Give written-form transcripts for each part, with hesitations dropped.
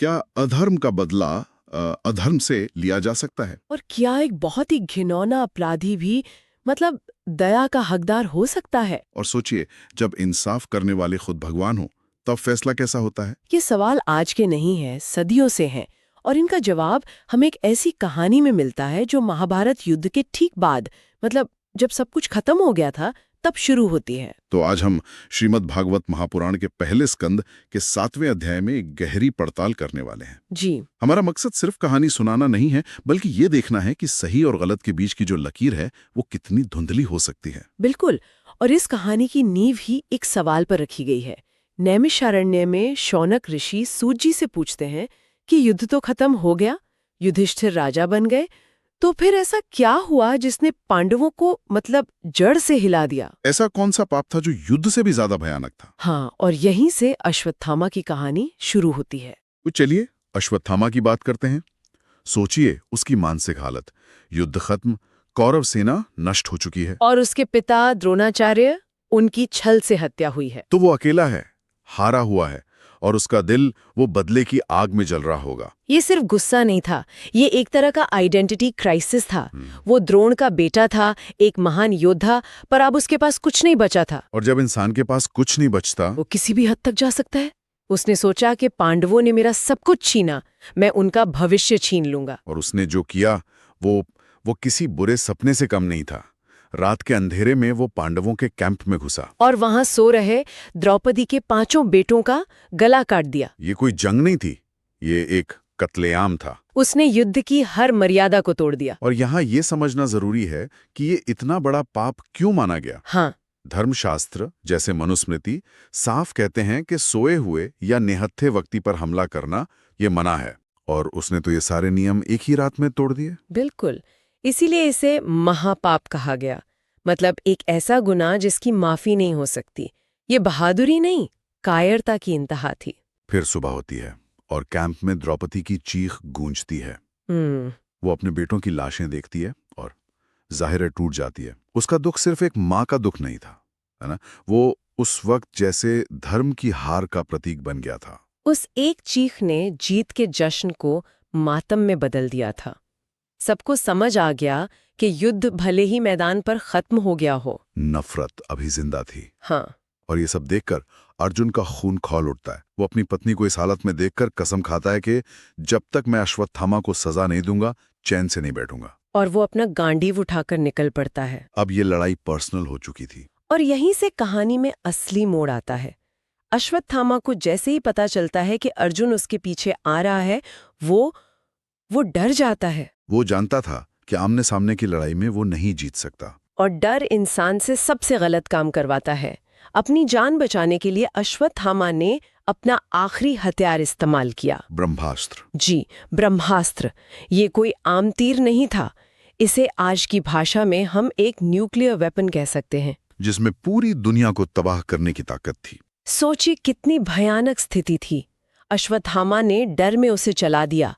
क्या अधर्म का बदला अधर्म से लिया जा सकता है? और क्या एक बहुत ही घिनौना अपराधी भी मतलब दया का हकदार हो सकता है? और सोचिए, जब इंसाफ करने वाले खुद भगवान हो, तब फैसला कैसा होता है? ये सवाल आज के नहीं है, सदियों से हैं। और इनका जवाब हमें एक ऐसी कहानी में मिलता है जो महाभारत युद्ध के ठीक बाद, मतलब जब सब कुछ खत्म हो गया था, तब शुरू होती है। तो आज हम श्रीमद् भागवत महापुराण के पहले स्कंद के 7वें अध्याय में एक गहरी पड़ताल करने वाले हैं। जी। हमारा मकसद सिर्फ कहानी सुनाना नहीं है, बल्कि ये देखना है कि सही और गलत के बीच की जो लकीर है वो कितनी धुंधली हो सकती है। बिल्कुल। और इस कहानी की नींव ही एक सवाल पर रखी गई है। नैमिषारण्य में शौनक ऋषि सूत जी से पूछते हैं कि युद्ध तो खत्म हो गया, युधिष्ठिर राजा बन गए, तो फिर ऐसा क्या हुआ जिसने पांडवों को मतलब जड़ से हिला दिया? ऐसा कौन सा पाप था जो युद्ध से भी ज्यादा भयानक था? हाँ, और यहीं से अश्वत्थामा की कहानी शुरू होती है। तो चलिए अश्वत्थामा की बात करते हैं। सोचिए उसकी मानसिक हालत। युद्ध खत्म, कौरव सेना नष्ट हो चुकी है और उसके पिता द्रोणाचार्य, उनकी छल से हत्या हुई है। तो वो अकेला है, हारा हुआ है, और उसका दिल वो बदले की आग में जल रहा होगा। ये सिर्फ गुस्सा नहीं था, ये एक तरह का आइडेंटिटी क्राइसिस था। वो द्रोण का बेटा था, एक महान योद्धा, पर अब उसके पास कुछ नहीं बचा था। और जब इंसान के पास कुछ नहीं बचता, वो किसी भी हद तक जा सकता है। उसने सोचा कि पांडवों ने मेरा सब कुछ छीना, मैं उनका भविष्य छीन लूंगा। और उसने जो किया वो किसी बुरे सपने से कम नहीं था। रात के अंधेरे में वो पांडवों के कैंप में घुसा और वहां सो रहे द्रौपदी के 5 बेटों का गला काट दिया। ये कोई जंग नहीं थी, ये एक कत्लेआम था। उसने युद्ध की हर मर्यादा को तोड़ दिया। और यहाँ ये समझना जरूरी है कि ये इतना बड़ा पाप क्यों माना गया। हाँ, धर्मशास्त्र जैसे मनुस्मृति साफ कहते हैं कि सोए हुए या निहत्थे व्यक्ति पर हमला करना ये मना है, और उसने तो ये सारे नियम एक ही रात में तोड़ दिए। बिल्कुल। इसीलिए इसे महापाप कहा गया। मतलब एक ऐसा गुनाह जिसकी माफी नहीं हो सकती। ये बहादुरी नहीं, कायरता की इंतहा थी। फिर सुबह होती है और कैंप में द्रौपदी की चीख गूंजती है। हम्म। वो अपने बेटों की लाशें देखती है और जाहिर है टूट जाती है। उसका दुख सिर्फ एक माँ का दुख नहीं था, है ना, वो उस वक्त जैसे धर्म की हार का प्रतीक बन गया था। उस एक चीख ने जीत के जश्न को मातम में बदल दिया था। सबको समझ आ गया कि युद्ध भले ही मैदान पर खत्म हो गया हो, नफरत अभी जिंदा थी। हाँ। और ये सब देखकर अर्जुन का खून खौल उठता है। वो अपनी पत्नी को इस हालत में देखकर कसम खाता है कि जब तक मैं अश्वत्थामा को सजा नहीं दूंगा, चैन से नहीं बैठूंगा। और वो अपना गांडीव उठाकर निकल पड़ता है। अब ये लड़ाई पर्सनल हो चुकी थी। और यहीं से कहानी में असली मोड़ आता है। अश्वत्थामा को जैसे ही पता चलता है कि अर्जुन उसके पीछे आ रहा है, वो डर जाता है। वो जानता था कि आमने सामने की लड़ाई में वो नहीं जीत सकता। और डर इंसान से सबसे गलत काम करवाता है। अपनी जान बचाने के लिए अश्वत्थामा ने अपना आखिरी हथियार इस्तेमाल किया, ब्रह्मास्त्र। जी, ब्रह्मास्त्र। ये कोई आम तीर नहीं था। इसे आज की भाषा में हम एक न्यूक्लियर वेपन कह सकते हैं, जिसमें पूरी दुनिया को तबाह करने की ताकत थी। सोचिए कितनी भयानक स्थिति थी। अश्वत्थामा ने डर में उसे चला दिया।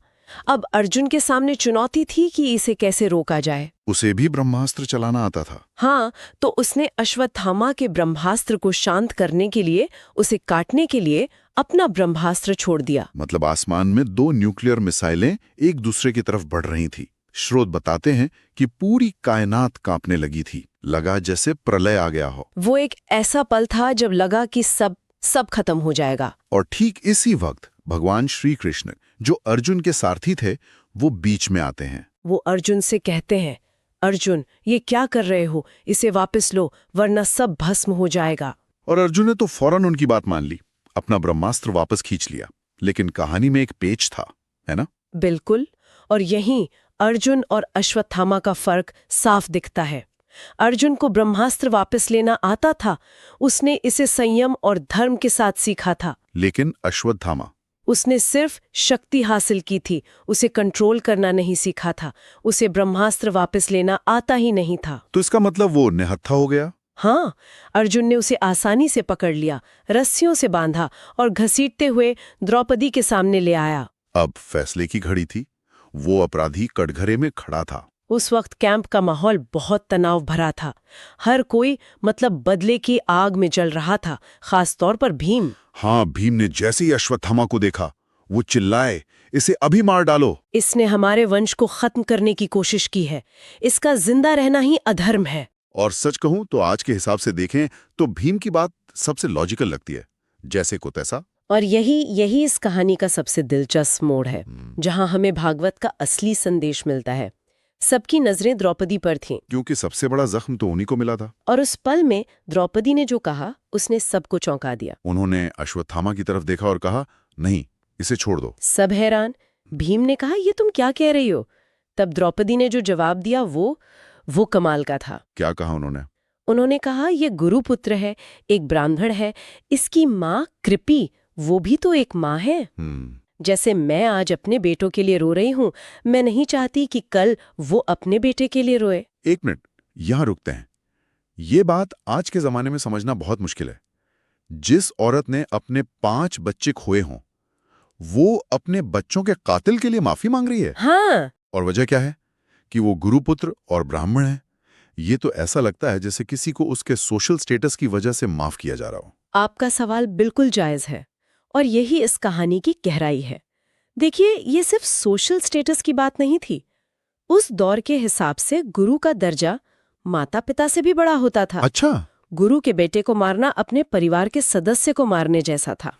अब अर्जुन के सामने चुनौती थी कि इसे कैसे रोका जाए। उसे भी ब्रह्मास्त्र चलाना आता था। हाँ, तो उसने अश्वत्थामा के ब्रह्मास्त्र को शांत करने के लिए, उसे काटने के लिए अपना ब्रह्मास्त्र छोड़ दिया। मतलब आसमान में 2 न्यूक्लियर मिसाइलें एक दूसरे की तरफ बढ़ रही थी। स्रोत बताते हैं कि पूरी कायनात कांपने लगी थी, लगा जैसे प्रलय आ गया हो। वो एक ऐसा पल था जब लगा कि सब खत्म हो जाएगा। और ठीक इसी वक्त भगवान श्री कृष्ण, जो अर्जुन के सारथी थे, वो बीच में आते हैं। वो अर्जुन से कहते हैं, अर्जुन, ये क्या कर रहे हो? इसे वापस लो, वरना सब भस्म हो जाएगा। और अर्जुन ने तो फौरन उनकी बात मान ली, अपना ब्रह्मास्त्र वापस खींच लिया। लेकिन कहानी में एक पेच था, है ना? बिल्कुल। और यहीं अर्जुन और अश्वत्थामा का फर्क साफ दिखता है। अर्जुन को ब्रह्मास्त्र वापस लेना आता था, उसने इसे संयम और धर्म के साथ सीखा था। लेकिन अश्वत्थामा, उसने सिर्फ शक्ति हासिल की थी, उसे कंट्रोल करना नहीं सीखा था। उसे ब्रह्मास्त्र वापस लेना आता ही नहीं था। तो इसका मतलब वो निहत्था हो गया। हाँ, अर्जुन ने उसे आसानी से पकड़ लिया, रस्सियों से बांधा और घसीटते हुए द्रौपदी के सामने ले आया। अब फैसले की घड़ी थी। वो अपराधी कटघरे में खड़ा था। उस वक्त कैंप का माहौल बहुत तनाव भरा था। हर कोई मतलब बदले की आग में जल रहा था, खास तौर पर भीम। हाँ, भीम ने जैसे ही अश्वत्थामा को देखा, वो चिल्लाए, इसे अभी मार डालो। इसने हमारे वंश को खत्म करने की कोशिश की है। इसका जिंदा रहना ही अधर्म है। और सच कहूं तो आज के हिसाब से देखें तो भीम की बात सबसे लॉजिकल लगती है, जैसे को तैसा। और यही इस कहानी का सबसे दिलचस्प मोड़ है, जहां हमें भागवत का असली संदेश मिलता है। सबकी नजरें द्रौपदी पर थीं, क्योंकि सबसे बड़ा जख्म तो उन्हीं को मिला था। और उस पल में द्रौपदी ने जो कहा उसने सबको चौंका दिया। उन्होंने अश्वत्थामा की तरफ देखा और कहा, नहीं, इसे छोड़ दो। सब हैरान। भीम ने कहा, ये तुम क्या कह रही हो? तब द्रौपदी ने जो जवाब दिया वो कमाल का था। क्या कहा उन्होंने? उन्होंने कहा, ये गुरुपुत्र है, एक ब्राह्मण है, इसकी माँ कृपी, वो भी तो एक माँ है। जैसे मैं आज अपने बेटों के लिए रो रही हूं, मैं नहीं चाहती कि कल वो अपने बेटे के लिए रोए। एक मिनट, यहां रुकते हैं। ये बात आज के जमाने में समझना बहुत मुश्किल है। जिस औरत ने अपने 5 बच्चे खोए हों, वो अपने बच्चों के कातिल के लिए माफी मांग रही है। हाँ। और वजह क्या है? कि वो गुरुपुत्र और ब्राह्मण है। ये तो ऐसा लगता है जैसे किसी को उसके सोशल स्टेटस की वजह से माफ किया जा रहा हो। आपका सवाल बिल्कुल जायज है, और यही इस कहानी की गहराई है। देखिए, ये सिर्फ सोशल स्टेटस की बात नहीं थी। उस दौर के हिसाब से गुरु का दर्जा माता पिता से भी बड़ा होता था। अच्छा। गुरु के बेटे को मारना अपने परिवार के सदस्य को मारने जैसा था।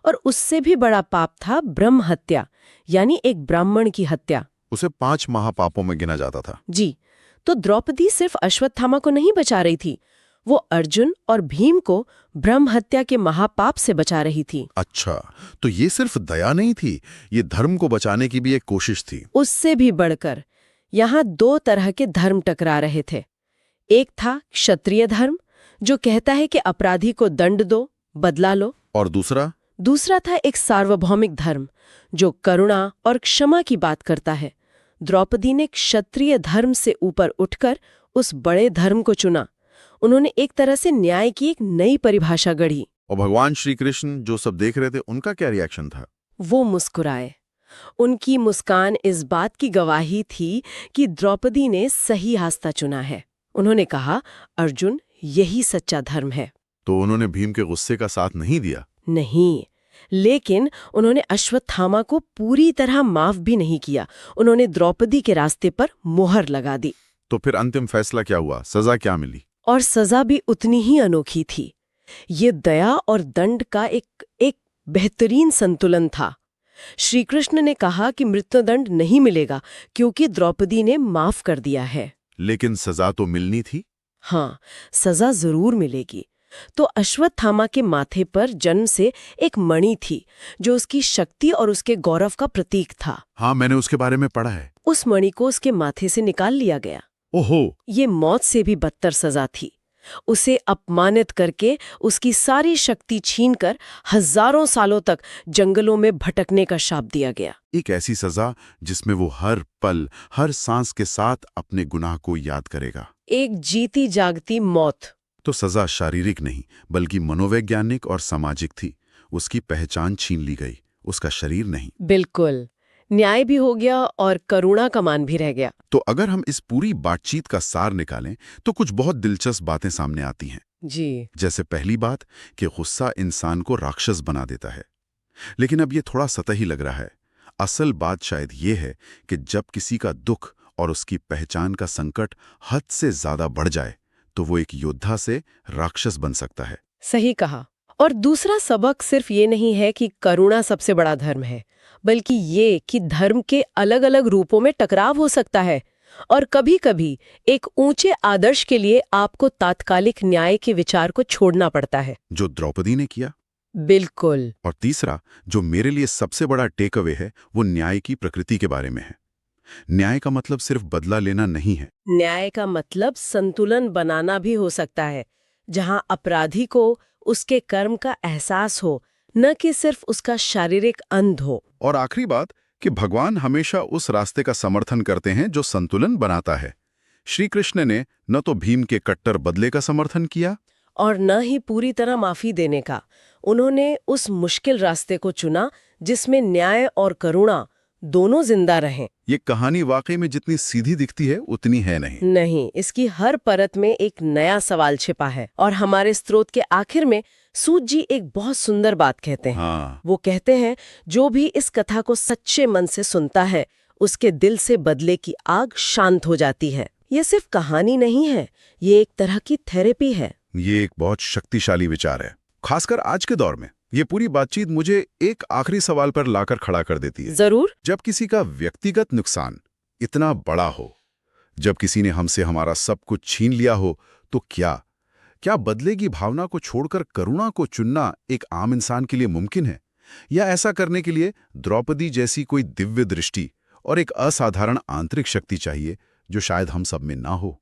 और उससे भी बड़ा पाप था ब्रह्म हत्या, यानी एक ब्राह्मण की हत्या। उसे 5 महापापों में गिना जाता था। जी। तो द्रौपदी सिर्फ अश्वत्थामा को नहीं बचा रही थी, वो अर्जुन और भीम को ब्रह्म हत्या के महापाप से बचा रही थी। अच्छा, तो ये सिर्फ दया नहीं थी, ये धर्म को बचाने की भी एक कोशिश थी। उससे भी बढ़कर यहाँ 2 तरह के धर्म टकरा रहे थे। एक था क्षत्रिय धर्म, जो कहता है कि अपराधी को दंड दो, बदला लो। और दूसरा था एक सार्वभौमिक धर्म, जो करुणा और क्षमा की बात करता है। द्रौपदी ने क्षत्रिय धर्म से ऊपर उठकर उस बड़े धर्म को चुना। उन्होंने एक तरह से न्याय की एक नई परिभाषा गढ़ी। और भगवान श्री कृष्ण जो सब देख रहे थे, उनका क्या रिएक्शन था? वो मुस्कुराए। उनकी मुस्कान इस बात की गवाही थी कि द्रौपदी ने सही रास्ता चुना है। उन्होंने कहा, अर्जुन, यही सच्चा धर्म है। तो उन्होंने भीम के गुस्से का साथ नहीं दिया? नहीं, लेकिन उन्होंने अश्वत्थामा को पूरी तरह माफ भी नहीं किया। उन्होंने द्रौपदी के रास्ते पर मोहर लगा दी। तो फिर अंतिम फैसला क्या हुआ? सजा क्या मिली? और सजा भी उतनी ही अनोखी थी। ये दया और दंड का एक बेहतरीन संतुलन था। श्री कृष्ण ने कहा कि मृत्युदंड नहीं मिलेगा, क्योंकि द्रौपदी ने माफ कर दिया है। लेकिन सजा तो मिलनी थी। हाँ, सजा जरूर मिलेगी। तो अश्वत्थामा के माथे पर जन्म से एक मणि थी, जो उसकी शक्ति और उसके गौरव का प्रतीक था। हाँ, मैंने उसके बारे में पढ़ा है। उस मणि को उसके माथे से निकाल लिया गया। ओहो! ये मौत से भी बदतर सजा थी। उसे अपमानित करके उसकी सारी शक्ति छीनकर हजारों सालों तक जंगलों में भटकने का शाप दिया गया। एक ऐसी सजा जिसमें वो हर पल, हर सांस के साथ अपने गुनाह को याद करेगा। एक जीती जागती मौत। तो सजा शारीरिक नहीं, बल्कि मनोवैज्ञानिक और सामाजिक थी। उसकी पहचान छीन ली गई, उसका शरीर नहीं। बिल्कुल। न्याय भी हो गया और करुणा का मान भी रह गया। तो अगर हम इस पूरी बातचीत का सार निकालें तो कुछ बहुत दिलचस्प बातें सामने आती हैं। जी। जैसे पहली बात कि गुस्सा इंसान को राक्षस बना देता है। लेकिन अब ये थोड़ा सतही लग रहा है। असल बात शायद ये है कि जब किसी का दुख और उसकी पहचान का संकट हद से ज्यादा बढ़ जाए तो वो एक योद्धा से राक्षस बन सकता है। सही कहा। और दूसरा सबक सिर्फ ये नहीं है कि करुणा सबसे बड़ा धर्म है, बल्कि ये कि धर्म के अलग अलग रूपों में टकराव हो सकता है, और कभी-कभी एक ऊंचे आदर्श के लिए आपको तात्कालिक न्याय के विचार को छोड़ना पड़ता है। जो द्रौपदी ने किया। बिल्कुल। और तीसरा, जो मेरे लिए सबसे बड़ा टेक अवे है, वो न्याय की प्रकृति के बारे में है। न्याय का मतलब सिर्फ बदला लेना नहीं है। न्याय का मतलब संतुलन बनाना भी हो सकता है, जहां अपराधी को उसके कर्म का एहसास हो, न कि सिर्फ उसका शारीरिक अंध हो। और आखिरी बात कि भगवान हमेशा उस रास्ते का समर्थन करते हैं जो संतुलन बनाता है। श्री कृष्ण ने न तो भीम के कट्टर बदले का समर्थन किया और न ही पूरी तरह माफी देने का। उन्होंने उस मुश्किल रास्ते को चुना जिसमें न्याय और करुणा दोनों जिंदा रहें। ये कहानी वाकई में जितनी सीधी दिखती है उतनी है नहीं। इसकी हर परत में एक नया सवाल छिपा है। और हमारे स्रोत के आखिर में सूत जी एक बहुत सुंदर बात कहते हैं। हाँ, वो कहते हैं, जो भी इस कथा को सच्चे मन से सुनता है, उसके दिल से बदले की आग शांत हो जाती है। ये सिर्फ कहानी नहीं है, ये एक तरह की थेरेपी है। ये एक बहुत शक्तिशाली विचार है, खासकर आज के दौर में। ये पूरी बातचीत मुझे एक आखिरी सवाल पर लाकर खड़ा कर देती है। जरूर। जब किसी का व्यक्तिगत नुकसान इतना बड़ा हो, जब किसी ने हमसे हमारा सब कुछ छीन लिया हो, तो क्या बदले की भावना को छोड़कर करुणा को चुनना एक आम इंसान के लिए मुमकिन है? या ऐसा करने के लिए द्रौपदी जैसी कोई दिव्य दृष्टि और एक असाधारण आंतरिक शक्ति चाहिए, जो शायद हम सब में ना हो?